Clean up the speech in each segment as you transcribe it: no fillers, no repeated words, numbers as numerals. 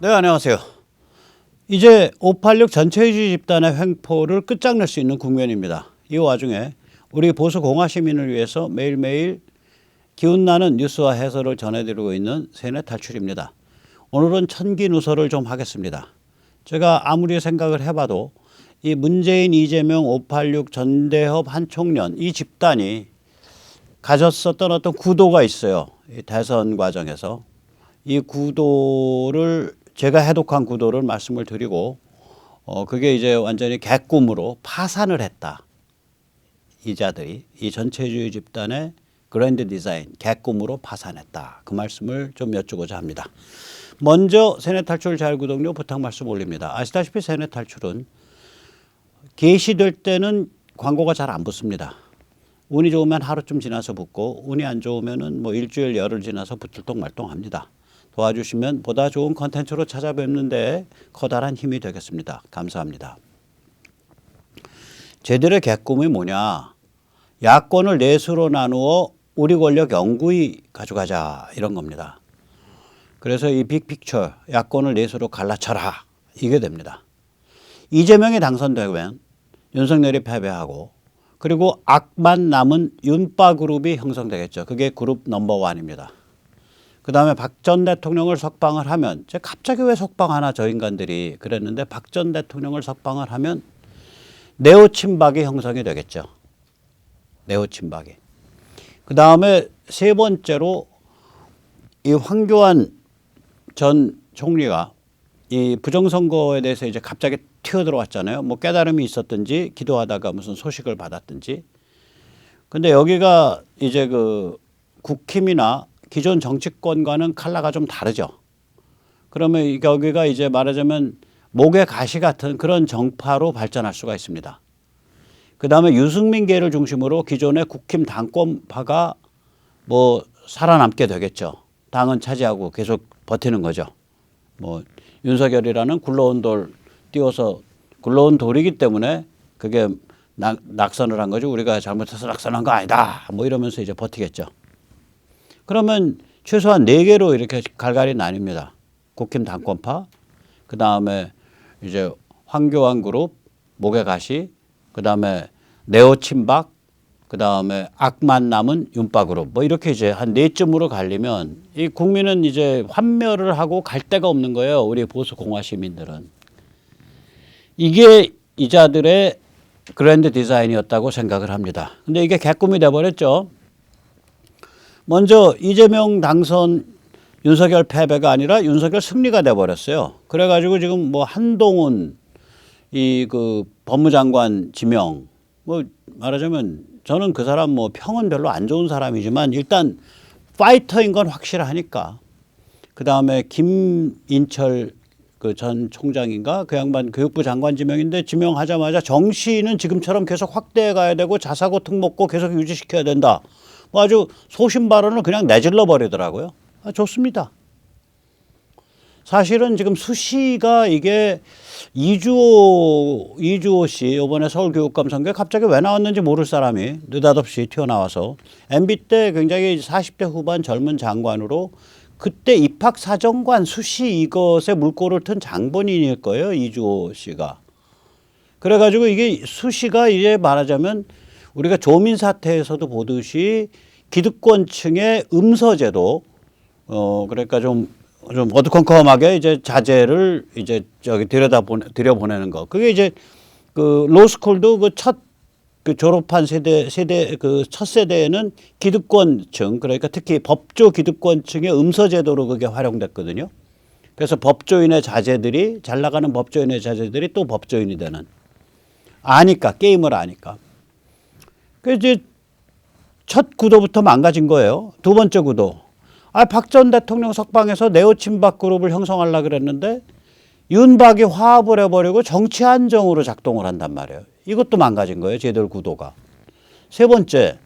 네, 안녕하세요. 이제 586 전체주의 집단의 횡포를 끝장낼 수 있는 국면입니다. 이 와중에 우리 보수 공화 시민을 위해서 매일매일 기운나는 뉴스와 해설을 전해드리고 있는 세뇌 탈출입니다. 오늘은 천기 누설을 좀 하겠습니다. 제가 아무리 생각을 해봐도 이 문재인, 이재명, 586, 전대협, 한총련 이 집단이 가졌었던 어떤 구도가 있어요. 이 대선 과정에서. 이 구도를 제가 해독한 구도를 말씀을 드리고 그게 이제 완전히 개꿈으로 파산을 했다. 이 자들이 이 전체주의 집단의 그랜드 디자인 개꿈으로 파산했다. 그 말씀을 좀 여쭈고자 합니다. 먼저 세뇌 탈출 자유구독료 부탁 말씀 올립니다. 아시다시피 세뇌 탈출은 게시될 때는 광고가 잘 안 붙습니다. 운이 좋으면 하루쯤 지나서 붙고 운이 안 좋으면은 뭐 일주일 열흘 지나서 붙을똥말똥합니다. 도와주시면 보다 좋은 컨텐츠로 찾아뵙는 데 커다란 힘이 되겠습니다. 감사합니다. 쟤들의 개꿈이 뭐냐. 야권을 넷으로 나누어 우리 권력 영구히 가져가자 이런 겁니다. 그래서 이 빅픽처 야권을 넷으로 갈라쳐라 이게 됩니다. 이재명이 당선되면 윤석열이 패배하고 그리고 악만 남은 윤빠 그룹이 형성되겠죠. 그게 그룹 넘버 원입니다. 그 다음에 박 전 대통령을 석방을 하면 갑자기 왜 석방하나 저 인간들이 그랬는데 박 전 대통령을 석방을 하면 네오친박이 형성이 되겠죠. 네오친박이. 그 다음에 세 번째로 이 황교안 전 총리가 이 부정선거에 대해서 이제 갑자기 튀어들어왔잖아요. 뭐 깨달음이 있었든지 기도하다가 무슨 소식을 받았든지. 근데 여기가 이제 그 국힘이나 기존 정치권과는 컬러가 좀 다르죠. 그러면 여기가 이제 말하자면 목의 가시 같은 그런 정파로 발전할 수가 있습니다. 그 다음에 유승민계를 중심으로 기존의 국힘 당권파가 뭐 살아남게 되겠죠. 당은 차지하고 계속 버티는 거죠. 뭐 윤석열이라는 굴러온 돌 띄워서 굴러온 돌이기 때문에 그게 낙선을 한 거죠. 우리가 잘못해서 낙선한 거 아니다. 뭐 이러면서 이제 버티겠죠. 그러면 최소한 4개로 이렇게 갈갈이 나뉩니다. 국힘 당권파, 그 다음에 이제 황교안 그룹, 목의 가시, 그 다음에 네오친박, 그 다음에 악만 남은 윤빠 그룹 뭐 이렇게 이제 한 4쯤으로 갈리면 이 국민은 이제 환멸을 하고 갈 데가 없는 거예요. 우리 보수 공화 시민들은. 이게 이 자들의 그랜드 디자인이었다고 생각을 합니다. 근데 이게 개꿈이 돼버렸죠. 먼저 이재명 당선 윤석열 패배가 아니라 윤석열 승리가 돼버렸어요. 그래가지고 지금 뭐 한동훈 이 그 법무장관 지명 뭐 말하자면 저는 그 사람 뭐 평은 별로 안 좋은 사람이지만 일단 파이터인 건 확실하니까. 그 다음에 김인철 그 전 총장인가 그 양반 교육부 장관 지명인데 지명하자마자 정시는 지금처럼 계속 확대해 가야 되고 자사고 특목고 계속 유지시켜야 된다. 뭐 아주 소신 발언을 그냥 내질러 버리더라고요. 좋습니다. 사실은 지금 수시가 이게 이주호 씨 이번에 서울교육감 선거에 갑자기 왜 나왔는지 모를 사람이 느닷없이 튀어나와서 MB 때 굉장히 40대 후반 젊은 장관으로 그때 입학사정관 수시 이것에 물꼬를 튼 장본인일 거예요. 이주호 씨가. 그래가지고 이게 수시가 이제 말하자면 우리가 조민 사태에서도 보듯이 기득권층의 음서제도 그러니까 좀 어두컴컴하게 이제 자제를 이제 저기 들여보내는 거. 그게 이제 그 로스쿨도 그 졸업한 세대 그 첫 세대에는 기득권층 그러니까 특히 법조 기득권층의 음서제도로 그게 활용됐거든요. 그래서 법조인의 자제들이 잘 나가는 법조인의 자제들이 또 법조인이 되는 아니까 게임을 아니까. 그 이제 첫 구도부터 망가진 거예요. 두 번째 구도. 박 전 대통령 석방해서 네오친박 그룹을 형성하려고 그랬는데 윤박이 화합을 해버리고 정치 안정으로 작동을 한단 말이에요. 이것도 망가진 거예요. 쟤들 구도가. 세 번째.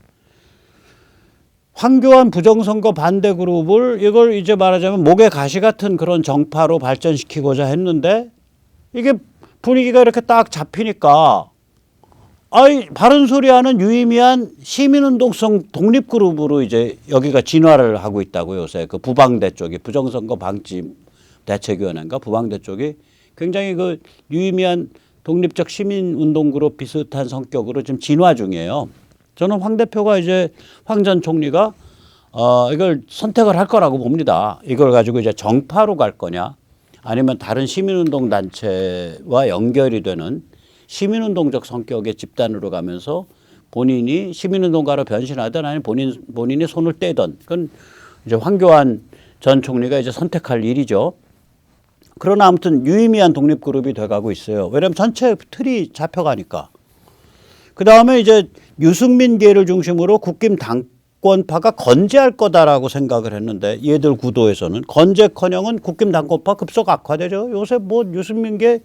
황교안 부정선거 반대 그룹을 이걸 이제 말하자면 목의 가시 같은 그런 정파로 발전시키고자 했는데 이게 분위기가 이렇게 딱 잡히니까 바른 소리하는 유의미한 시민운동성 독립그룹으로 이제 여기가 진화를 하고 있다고 요새 그 부방대 쪽이 부정선거 방지 대책위원회인가 부방대 쪽이 굉장히 그 유의미한 독립적 시민운동그룹 비슷한 성격으로 지금 진화 중이에요. 저는 황 대표가 이제 황 전 총리가 이걸 선택을 할 거라고 봅니다. 이걸 가지고 이제 정파로 갈 거냐 아니면 다른 시민운동 단체와 연결이 되는 시민운동적 성격의 집단으로 가면서 본인이 시민운동가로 변신하든 아니면 본인이 손을 떼든 그건 이제 황교안 전 총리가 이제 선택할 일이죠. 그러나 아무튼 유의미한 독립그룹이 돼가고 있어요. 왜냐하면 전체 틀이 잡혀가니까. 그 다음에 이제 유승민계를 중심으로 국힘 당권파가 건재할 거다라고 생각을 했는데 얘들 구도에서는 건재커녕은 국힘 당권파 급속 악화되죠. 요새 뭐 유승민계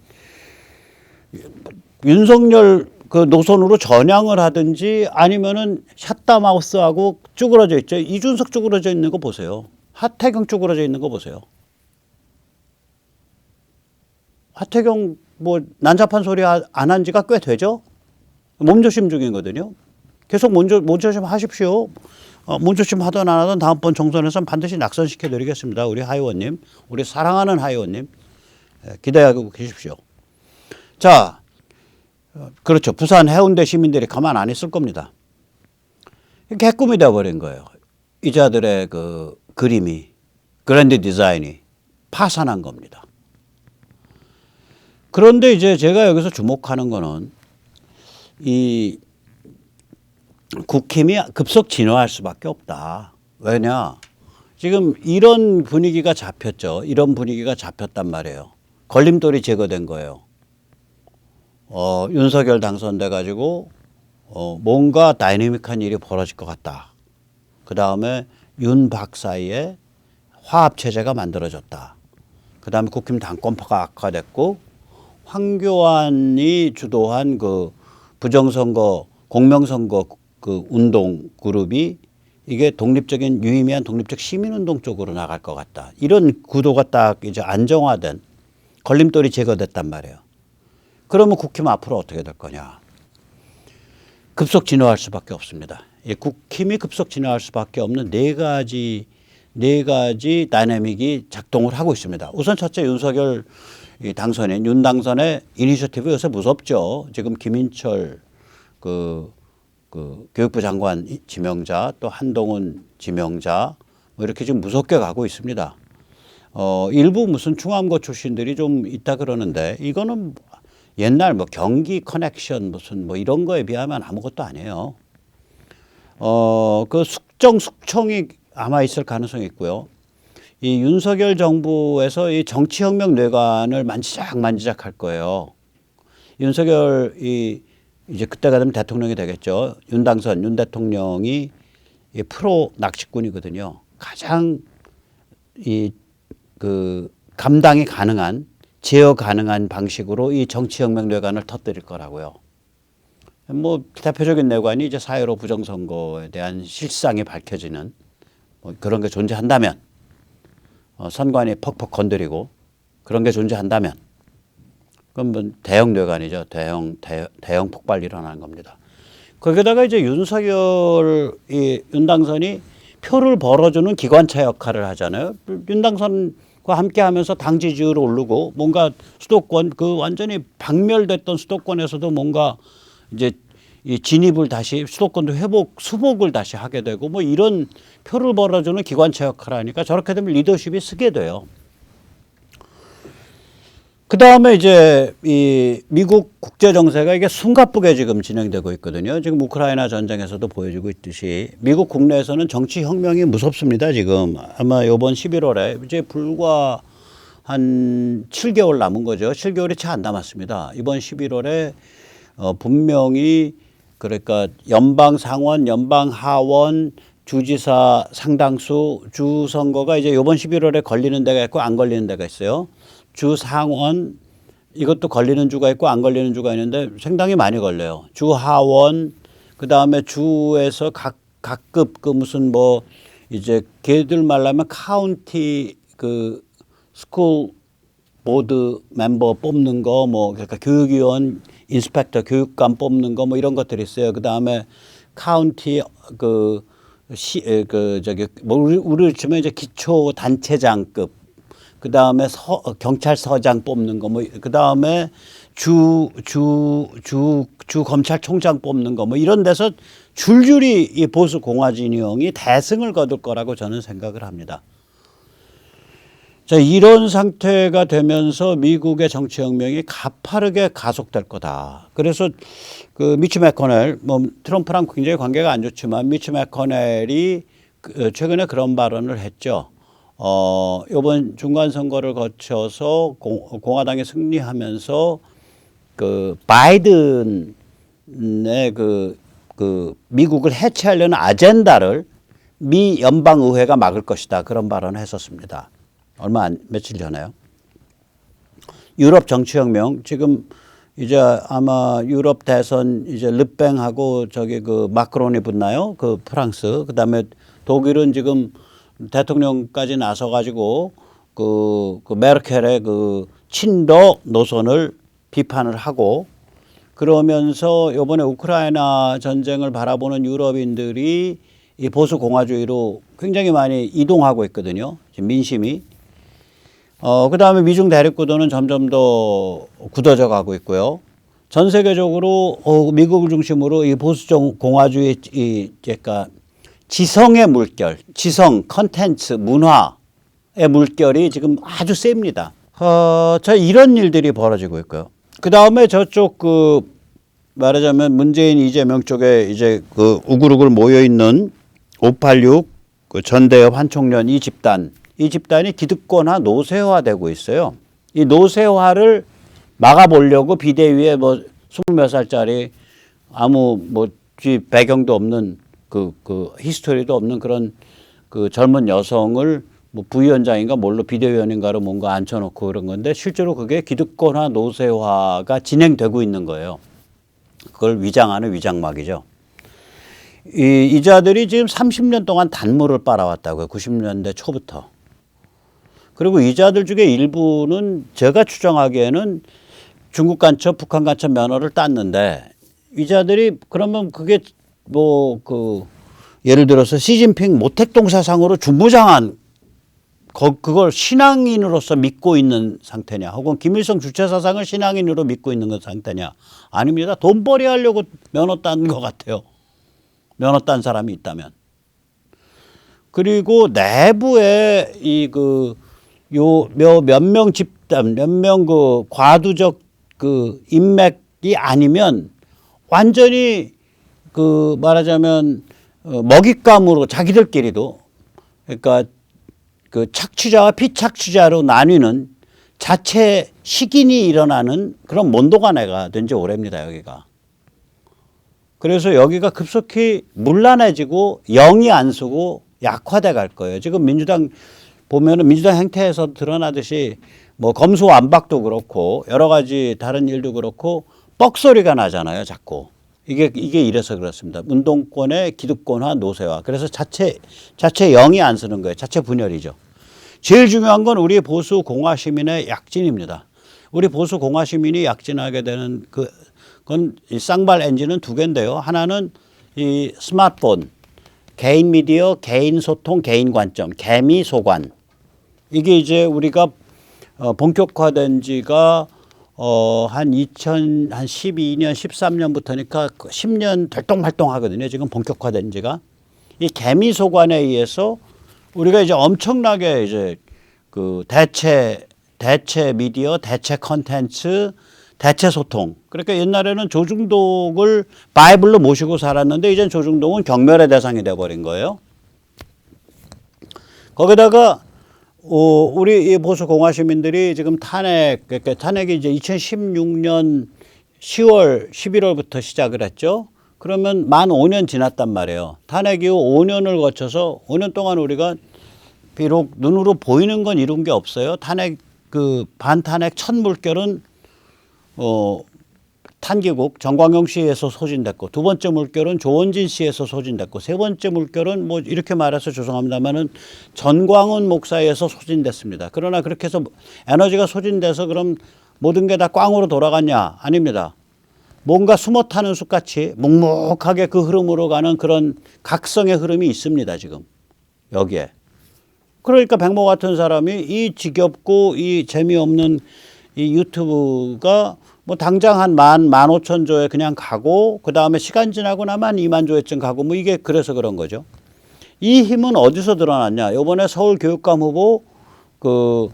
윤석열 그 노선으로 전향을 하든지 아니면은 샷다마우스하고 쭈그러져 있죠. 이준석 쭈그러져 있는 거 보세요. 하태경 쭈그러져 있는 거 보세요. 하태경 뭐 난잡한 소리 안 한 지가 꽤 되죠. 몸조심 중이거든요. 계속 몸조심 하십시오. 몸조심 하든 안 하든 다음번 총선에서는 반드시 낙선시켜 드리겠습니다. 우리 하 의원님, 우리 사랑하는 하 의원님 기대하고 계십시오. 자, 그렇죠. 부산 해운대 시민들이 가만 안 있을 겁니다. 개꿈이 되어버린 거예요. 이 자들의 그 그림이 그랜드 디자인이 파산한 겁니다. 그런데 이제 제가 여기서 주목하는 거는 이 국힘이 급속 진화할 수밖에 없다. 왜냐? 지금 이런 분위기가 잡혔죠. 이런 분위기가 잡혔단 말이에요. 걸림돌이 제거된 거예요. 윤석열 당선돼 가지고 뭔가 다이내믹한 일이 벌어질 것 같다. 그 다음에 윤박 사이에 화합체제가 만들어졌다. 그 다음에 국힘 당권파가 악화됐고 황교안이 주도한 그 부정선거, 공명선거 그 운동 그룹이 이게 독립적인 유의미한 독립적 시민운동 쪽으로 나갈 것 같다. 이런 구도가 딱 이제 안정화된 걸림돌이 제거됐단 말이에요. 그러면 국힘 앞으로 어떻게 될 거냐. 급속 진화할 수밖에 없습니다. 국힘이 급속 진화할 수밖에 없는 네 가지 다이내믹이 작동을 하고 있습니다. 우선 첫째 윤석열 당선인 윤 당선의 이니셔티브 요새 무섭죠. 지금 김인철 그 교육부 장관 지명자 또 한동훈 지명자 뭐 이렇게 좀 무섭게 가고 있습니다. 일부 무슨 중암고 출신들이 좀 있다 그러는데 이거는 옛날 뭐 경기 커넥션 무슨 뭐 이런 거에 비하면 아무것도 아니에요. 그 숙청이 아마 있을 가능성이 있고요. 이 윤석열 정부에서 이 정치혁명 뇌관을 만지작 할 거예요. 윤석열 이제 그때가 되면 대통령이 되겠죠. 윤 대통령이 프로 낚시꾼이거든요. 가장 그 감당이 가능한 제어 가능한 방식으로 이 정치혁명 뇌관을 터뜨릴 거라고요. 뭐 대표적인 뇌관이 이제 4.15 부정선거에 대한 실상이 밝혀지는 뭐 그런 게 존재한다면 선관위 퍽퍽 건드리고 그런 게 존재한다면 그건 뭐 대형 뇌관이죠. 대형 폭발이 일어나는 겁니다. 거기다가 이제 윤 당선이 표를 벌어주는 기관차 역할을 하잖아요. 윤 당선과 함께 하면서 당 지지율이 오르고 뭔가 수도권 그 완전히 박멸됐던 수도권에서도 뭔가 이제 이 진입을 다시 수도권도 수복을 다시 하게 되고 뭐 이런 표를 벌어주는 기관차 역할을 하니까 저렇게 되면 리더십이 쓰게 돼요. 그 다음에 이제 이 미국 국제 정세가 이게 숨가쁘게 지금 진행되고 있거든요. 지금 우크라이나 전쟁에서도 보여지고 있듯이 미국 국내에서는 정치 혁명이 무섭습니다. 지금 아마 이번 11월에 이제 불과 한 7개월 남은 거죠. 7개월이 채 안 남았습니다. 이번 11월에 분명히 그러니까 연방 상원, 연방 하원, 주지사 상당수 주 선거가 이제 이번 11월에 걸리는 데가 있고 안 걸리는 데가 있어요. 주 상원 이것도 걸리는 주가 있고 안 걸리는 주가 있는데 상당히 많이 걸려요. 주 하원 그다음에 주에서 각급 그 무슨 뭐 이제 걔들 말하면 카운티 그 스쿨 보드 멤버 뽑는 거 뭐 그러니까 교육위원 인스펙터 교육감 뽑는 거 뭐 이런 것들이 있어요. 그다음에 카운티 뭐 우리 치면 이제 기초 단체장급 그 다음에 경찰서장 뽑는 거, 뭐, 그 다음에 주 검찰총장 뽑는 거, 뭐 이런 데서 줄줄이 이 보수 공화 진영이 대승을 거둘 거라고 저는 생각을 합니다. 자, 이런 상태가 되면서 미국의 정치혁명이 가파르게 가속될 거다. 그래서 그 미치 매코넬, 뭐 트럼프랑 굉장히 관계가 안 좋지만 미치 매코넬이 최근에 그런 발언을 했죠. 이번 중간 선거를 거쳐서 공화당이 승리하면서 그 바이든의 그 미국을 해체하려는 아젠다를 미 연방의회가 막을 것이다. 그런 발언을 했었습니다. 며칠 전에요. 유럽 정치혁명 지금 이제 아마 유럽 대선 이제 르팽하고 저기 그 마크론이 붙나요? 그 프랑스. 그다음에 독일은 지금 대통령까지 나서 가지고 그 메르켈의 그 친러 노선을 비판을 하고 그러면서 이번에 우크라이나 전쟁을 바라보는 유럽인들이 이 보수 공화주의로 굉장히 많이 이동하고 있거든요. 지금 민심이. 그 다음에 미중 대립 구도는 점점 더 굳어져 가고 있고요. 전 세계적으로 미국을 중심으로 이 보수 공화주의 그러니까 지성의 물결, 지성, 컨텐츠, 문화의 물결이 지금 아주 셉니다. 자, 이런 일들이 벌어지고 있고요. 그 다음에 저쪽 말하자면 문재인 이재명 쪽에 이제 그 우글우글 모여 있는 586 그 전대협 한총련 이 집단이 기득권화 노쇠화되고 있어요. 이 노쇠화를 막아보려고 비대위에 뭐 20몇 살짜리 아무 뭐 뒤 배경도 없는 그 히스토리도 없는 그런 그 젊은 여성을 뭐 부위원장인가 뭘로 비대위원인가로 뭔가 앉혀놓고 그런 건데 실제로 그게 기득권화 노쇠화가 진행되고 있는 거예요. 그걸 위장하는 위장막이죠. 이 자들이 지금 30년 동안 단물을 빨아왔다고요. 90년대 초부터. 그리고 이 자들 중에 일부는 제가 추정하기에는 중국 간첩, 북한 간첩 면허를 땄는데 이 자들이 그러면 그게 뭐 예를 들어서 시진핑 모택동 사상으로 중무장한 그걸 신앙인으로서 믿고 있는 상태냐 혹은 김일성 주체 사상을 신앙인으로 믿고 있는 상태냐 아닙니다. 돈벌이 하려고 면허 딴 것 같아요. 면허 딴 사람이 있다면. 그리고 내부에 몇 명 집단, 몇 명 과두적 인맥이 아니면 완전히 말하자면 먹잇감으로 자기들끼리도 그러니까 착취자와 피착취자로 나뉘는 자체 식인이 일어나는 그런 몬도가내가 된 지 오래입니다. 여기가. 그래서 여기가 급속히 문란해지고 영이 안 쓰고 약화돼 갈 거예요. 지금 민주당 보면은 민주당 행태에서 드러나듯이 뭐 검수완박도 그렇고 여러 가지 다른 일도 그렇고 뻑소리가 나잖아요. 자꾸. 이게 이래서 그렇습니다. 운동권의 기득권화 노쇠화. 그래서 자체 영이 안 쓰는 거예요. 자체 분열이죠. 제일 중요한 건 우리 보수 공화 시민의 약진입니다. 우리 보수 공화 시민이 약진하게 되는 그건 이 쌍발 엔진은 두 개인데요. 하나는 이 스마트폰, 개인 미디어, 개인 소통, 개인 관점, 개미 소관. 이게 이제 우리가 본격화된 지가 한 2012년, 13년부터니까 10년 활동 하거든요. 지금 본격화된 지가. 이 개미 소관에 의해서 우리가 이제 엄청나게 이제 대체 미디어, 대체 컨텐츠, 대체 소통. 그러니까 옛날에는 조중동을 바이블로 모시고 살았는데 이젠 조중동은 경멸의 대상이 돼버린 거예요. 거기다가 우리 이 보수 공화 시민들이 지금 탄핵이 이제 2016년 10월, 11월부터 시작을 했죠. 그러면 만 5년 지났단 말이에요. 탄핵 이후 5년을 거쳐서 5년 동안 우리가 비록 눈으로 보이는 건 이룬 게 없어요. 반탄핵 첫 물결은 탄기국 정광용 씨에서 소진됐고 두 번째 물결은 조원진 씨에서 소진됐고 세 번째 물결은 뭐 이렇게 말해서 죄송합니다만은 전광훈 목사에서 소진됐습니다. 그러나 그렇게 해서 에너지가 소진돼서 그럼 모든 게 다 꽝으로 돌아갔냐? 아닙니다. 뭔가 숨어 타는 숲같이 묵묵하게 그 흐름으로 가는 그런 각성의 흐름이 있습니다. 지금 여기에. 그러니까 백모 같은 사람이 이 지겹고 이 재미없는 이 유튜브가 뭐 당장 한 15,000조에 그냥 가고 그 다음에 시간 지나고 나면 2만 조회쯤 가고 뭐 이게 그래서 그런 거죠. 이 힘은 어디서 드러났냐? 이번에 서울교육감 후보 그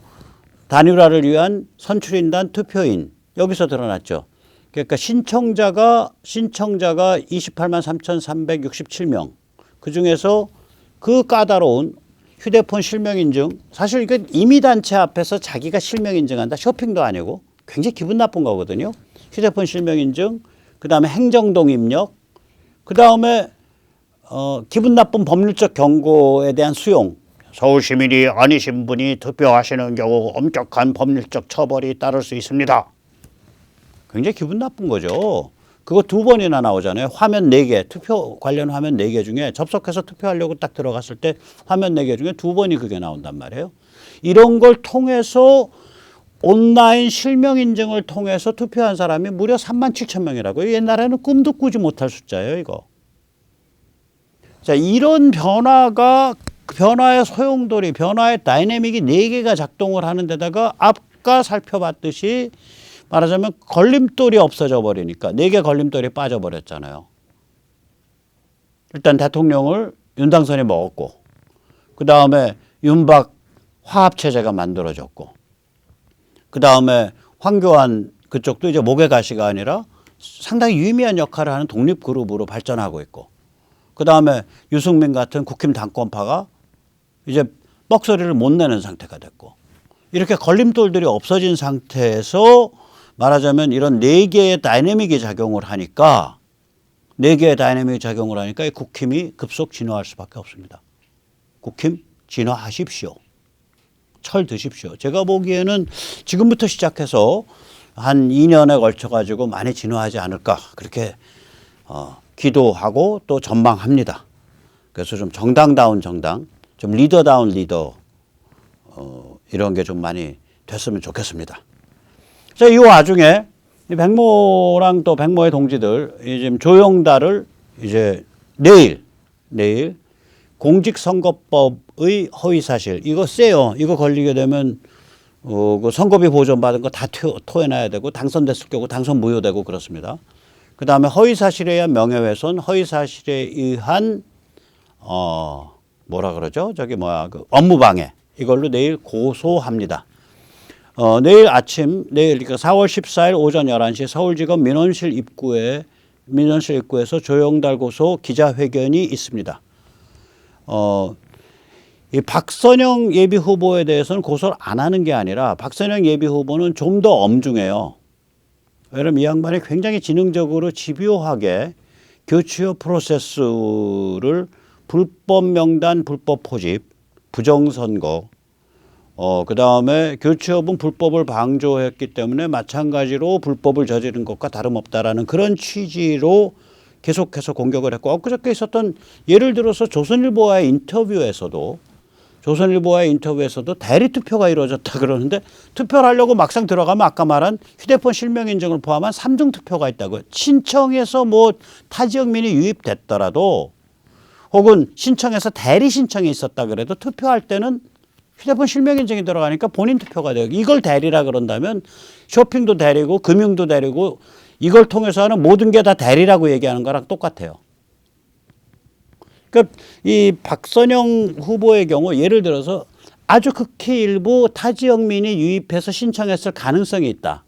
단일화를 위한 선출인단 투표인 여기서 드러났죠. 그러니까 신청자가 28만 3,367명. 그중에서 그 까다로운 휴대폰 실명인증, 사실 이게 임의단체 앞에서 자기가 실명인증한다. 쇼핑도 아니고 굉장히 기분 나쁜 거거든요. 휴대폰 실명인증, 그 다음에 행정동입력, 그 다음에 기분 나쁜 법률적 경고에 대한 수용. 서울 시민이 아니신 분이 투표하시는 경우 엄격한 법률적 처벌이 따를 수 있습니다. 굉장히 기분 나쁜 거죠. 그거 2번이나 나오잖아요. 화면 4개, 투표 관련 화면 4개 중에 접속해서 투표하려고 딱 들어갔을 때 화면 4개 중에 2번이 그게 나온단 말이에요. 이런 걸 통해서 온라인 실명 인증을 통해서 투표한 사람이 무려 37,000명이라고요. 옛날에는 꿈도 꾸지 못할 숫자예요, 이거. 자, 이런 변화의 소용돌이, 변화의 다이내믹이 4개가 작동을 하는 데다가 아까 살펴봤듯이 말하자면 걸림돌이 없어져 버리니까 4개 걸림돌이 빠져버렸잖아요. 일단 대통령을 윤당선이 먹었고 그 다음에 윤박 화합체제가 만들어졌고 그 다음에 황교안 그쪽도 이제 목의 가시가 아니라 상당히 유의미한 역할을 하는 독립그룹으로 발전하고 있고 그 다음에 유승민 같은 국힘 당권파가 이제 뻑소리를 못 내는 상태가 됐고 이렇게 걸림돌들이 없어진 상태에서 말하자면 이런 4개의 다이내믹이 작용을 하니까 4개의 다이내믹이 작용을 하니까 이 국힘이 급속 진화할 수밖에 없습니다. 국힘 진화하십시오. 철 드십시오. 제가 보기에는 지금부터 시작해서 한 2년에 걸쳐 가지고 많이 진화하지 않을까 그렇게 기도하고 또 전망합니다. 그래서 좀 정당다운 정당, 좀 리더다운 리더 이런 게 좀 많이 됐으면 좋겠습니다. 자, 이 와중에 백모랑 또 백모의 동지들 지금 조영달을 이제 내일 공직선거법의 허위사실 이거 세요. 이거 걸리게 되면 그 선거비 보전받은 거 다 토해놔야 되고 당선됐을 경우 당선 무효되고 그렇습니다. 그 다음에 허위사실에 의한 명예훼손, 허위사실에 의한 뭐라 그러죠? 그 업무방해 이걸로 내일 고소합니다. 내일 그러니까 4월 14일 오전 11시 서울지검 민원실 입구에서 조영달 고소 기자회견이 있습니다. 이 박선영 예비후보에 대해서는 고소를 안 하는 게 아니라 박선영 예비후보는 좀 더 엄중해요. 왜냐하면 이 양반이 굉장히 지능적으로 집요하게 교치료 프로세스를 불법 명단, 불법 포집, 부정선거 그 다음에 교체업은 불법을 방조했기 때문에 마찬가지로 불법을 저지른 것과 다름없다라는 그런 취지로 계속해서 공격을 했고 엊그저께 있었던 예를 들어서 조선일보와의 인터뷰에서도 대리투표가 이루어졌다 그러는데 투표를 하려고 막상 들어가면 아까 말한 휴대폰 실명인증을 포함한 3중 투표가 있다고요. 신청해서 뭐 타지역민이 유입됐더라도 혹은 신청해서 대리 신청이 있었다 그래도 투표할 때는 휴대폰 실명인증이 들어가니까 본인 투표가 돼요. 이걸 대리라 그런다면 쇼핑도 대리고 금융도 대리고 이걸 통해서 하는 모든 게 다 대리라고 얘기하는 거랑 똑같아요. 그러니까 이 박선영 후보의 경우 예를 들어서 아주 극히 일부 타지역민이 유입해서 신청했을 가능성이 있다.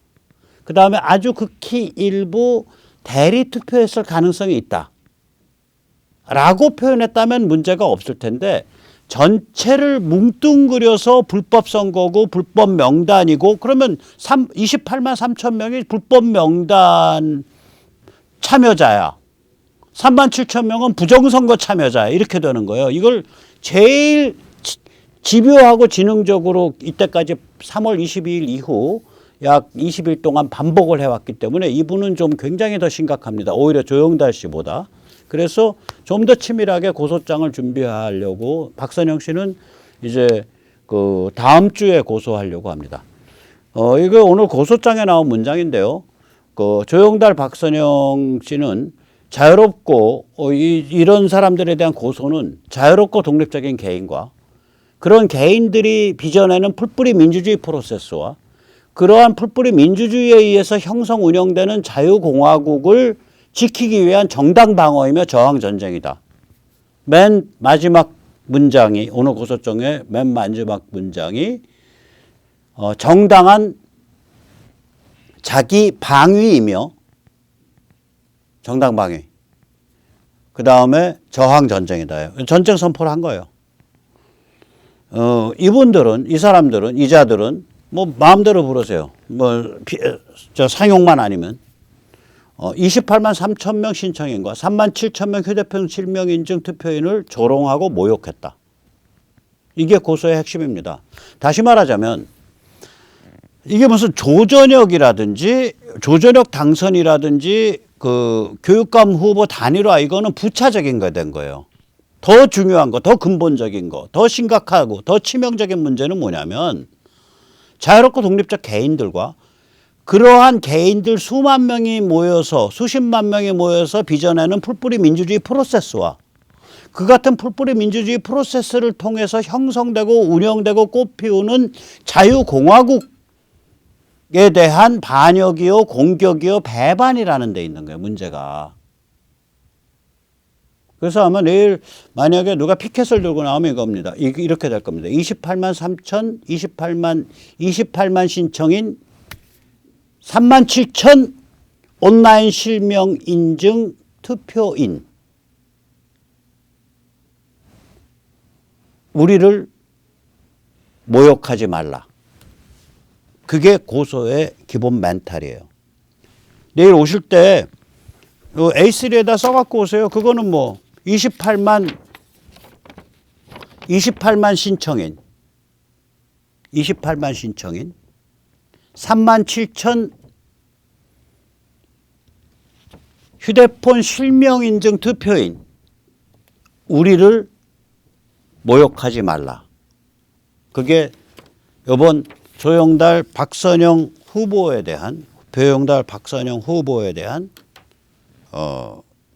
그다음에 아주 극히 일부 대리 투표했을 가능성이 있다. 라고 표현했다면 문제가 없을 텐데 전체를 뭉뚱그려서 불법 선거고 불법 명단이고 그러면 28만 3천 명이 불법 명단 참여자야. 3만 7천 명은 부정선거 참여자야. 이렇게 되는 거예요. 이걸 제일 집요하고 지능적으로 이때까지 3월 22일 이후 약 20일 동안 반복을 해왔기 때문에 이분은 좀 굉장히 더 심각합니다. 오히려 조영달 씨보다. 그래서 좀 더 치밀하게 고소장을 준비하려고 박선영 씨는 이제 그 다음 주에 고소하려고 합니다. 이거 오늘 고소장에 나온 문장인데요. 그 조영달 박선영 씨는 자유롭고 이런 사람들에 대한 고소는 자유롭고 독립적인 개인과 그런 개인들이 빚어내는 풀뿌리 민주주의 프로세스와 그러한 풀뿌리 민주주의에 의해서 형성 운영되는 자유공화국을 지키기 위한 정당 방어이며 저항 전쟁이다. 맨 마지막 문장이 오늘 고소장의 맨 마지막 문장이 정당한 자기 방위이며 정당 방위. 그 다음에 저항 전쟁이다. 전쟁 선포를 한 거예요. 이분들은 이 사람들은 이자들은 뭐 마음대로 부르세요. 저 상용만 아니면 28만 3천 명 신청인과 3만 7천 명 휴대폰 실명 인증 투표인을 조롱하고 모욕했다. 이게 고소의 핵심입니다. 다시 말하자면 이게 무슨 조전혁이라든지 조전혁 당선이라든지 그 교육감 후보 단일화 이거는 부차적인 거 된 거예요. 더 중요한 거, 더 근본적인 거, 더 심각하고 더 치명적인 문제는 뭐냐면 자유롭고 독립적 개인들과 그러한 개인들 수만 명이 모여서 수십만 명이 모여서 빚어내는 풀뿌리 민주주의 프로세스와 그 같은 풀뿌리 민주주의 프로세스를 통해서 형성되고 운영되고 꽃피우는 자유공화국에 대한 반역이요 공격이요 배반이라는 데 있는 거예요. 문제가. 그래서 아마 내일 만약에 누가 피켓을 들고 나오면 이겁니다. 이렇게 될 겁니다. 28만 3천 28만 신청인 3만 7천 온라인 실명 인증 투표인 우리를 모욕하지 말라. 그게 고소의 기본 멘탈이에요. 내일 오실 때 A3에다 써갖고 오세요. 그거는 뭐 28만 신청인 3만 7천 휴대폰 실명 인증 투표인 우리를 모욕하지 말라. 그게 이번 조영달 박선영 후보에 대한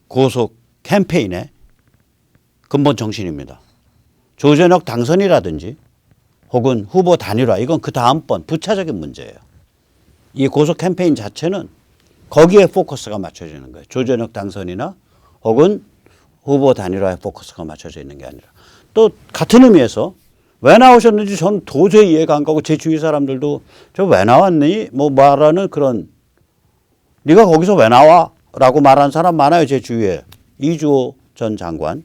고소 캠페인의 근본 정신입니다. 조전혁 당선이라든지 혹은 후보 단일화 이건 그 다음번 부차적인 문제예요. 이 고소 캠페인 자체는 거기에 포커스가 맞춰지는 거예요. 조전혁 당선이나 혹은 후보 단일화에 포커스가 맞춰져 있는 게 아니라 또 같은 의미에서 왜 나오셨는지 저는 도저히 이해가 안 가고 제 주위 사람들도 저 왜 나왔니? 뭐 말하는 그런 네가 거기서 왜 나와? 라고 말하는 사람 많아요. 제 주위에. 이주호 전 장관.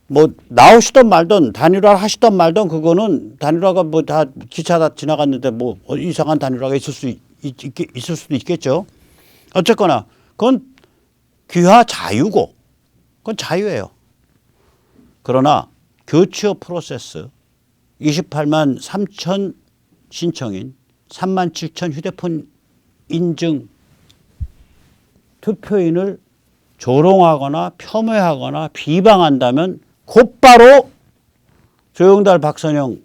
뭐 나오시던 말던 단일화 하시던 말던 그거는 단일화가 뭐 다 기차 다 지나갔는데 뭐 이상한 단일화가 있을 수도 있겠죠. 어쨌거나 그건 귀화 자유고 그건 자유예요. 그러나 교치어 프로세스 28만 3천 신청인 3만 7천 휴대폰 인증 투표인을 조롱하거나 폄훼하거나 비방한다면 곧바로 조영달 박선영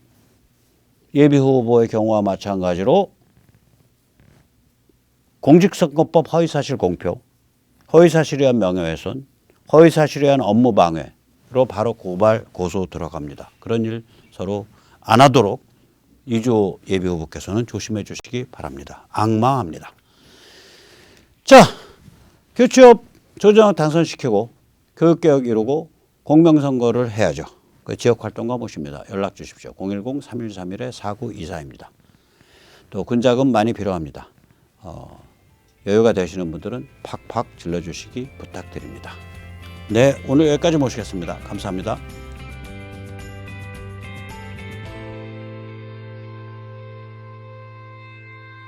예비후보의 경우와 마찬가지로 공직선거법 허위사실 공표, 허위사실에 의한 명예훼손, 허위사실에 의한 업무방해로 바로 고발, 고소 들어갑니다. 그런 일 서로 안 하도록 이주호 예비후보께서는 조심해 주시기 바랍니다. 악망합니다. 자, 교취업 조정을 당선시키고 교육개혁 이루고 공명선거를 해야죠. 그 지역활동가 모십니다. 연락 주십시오. 010-3131-4924입니다. 또 군자금 많이 필요합니다. 여유가 되시는 분들은 팍팍 질러주시기 부탁드립니다. 네, 오늘 여기까지 모시겠습니다. 감사합니다.